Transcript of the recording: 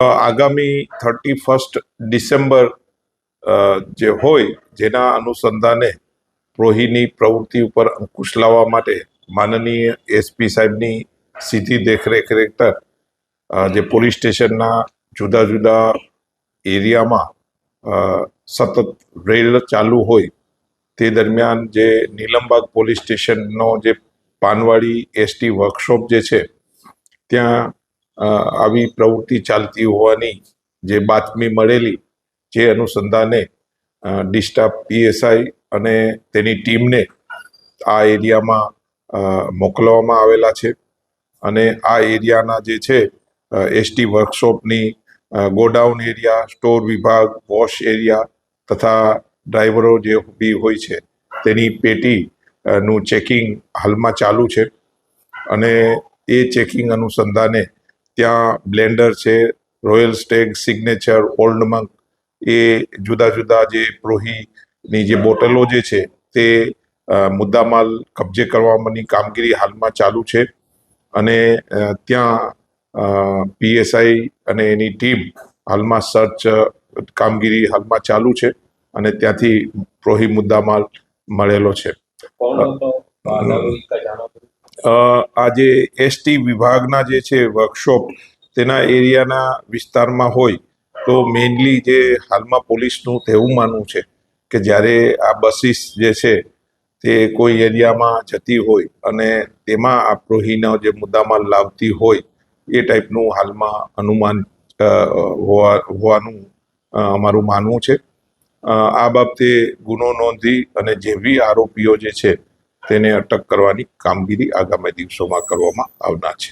આગામી 31 ડિસેમ્બર જે હોય જેના અનુસંધાને પ્રોહીની પ્રવૃત્તિ ઉપર અંકુશ લાવવા માટે માનનીય એસપી સાહેબની સીધી દેખરેખ હેઠળ જે પોલીસ સ્ટેશનના જુદા જુદા એરિયામાં સતત રેડ ચાલુ હોય તે દરમિયાન જે નીલમબાગ પોલીસ સ્ટેશનનો જે પાનવાડી એસટી વર્કશોપ જે છે ત્યાં આવી પ્રવૃત્તિ ચાલતી હોવાની જે બાતમી મળેલી જે અનુસંધાને ડિસ્ટાફ પીએસઆઈ અને તેની ટીમને આ એરિયામાં મોકલવામાં આવેલા છે અને આ એરિયાના જે છે એસટી વર્કશોપની ગોડાઉન એરિયા, સ્ટોર વિભાગ, વોશ એરિયા તથા ડ્રાઈવરો જે બી હોય છે તેની પેટી નું ચેકિંગ હાલમાં ચાલુ છે અને એ ચેકિંગ અનુસંધાને ત્યાં બ્લેન્ડર છે, Royal Stag, Signature, Old Monk એ જુદા જુદા જે પ્રોહીની જે બોટલો જે છે તે મુદ્દામાલ કબજે કરવાની કામગીરી હાલમાં ચાલુ છે અને ત્યાં પીએસઆઈ અને એની ટીમ હાલમાં સર્ચ કામગીરી હાલમાં ચાલુ છે અને ત્યાંથી પ્રોહી મુદ્દામાલ મળેલો છે. આ જે એસટી વિભાગના જે છે વર્કશોપ તેના એરિયાના વિસ્તારમાં હોય તો મેઇનલી જે હાલમાં પોલીસનું એવું માનવું છે કે જ્યારે આ બસીસ જે છે તે કોઈ એરિયામાં જતી હોય અને તેમાં આ પ્રોહીનો જે મુદ્દામાલ લાવતી હોય એ ટાઈપનું હાલમાં અનુમાન હોવાનું અમારું માનવું છે. આ બાબતે ગુનો નોંધી અને જે બી આરોપીઓ જે છે તેને અટક કરવાની કામગીરી આગામી દિવસોમાં કરવામાં આવનાર છે.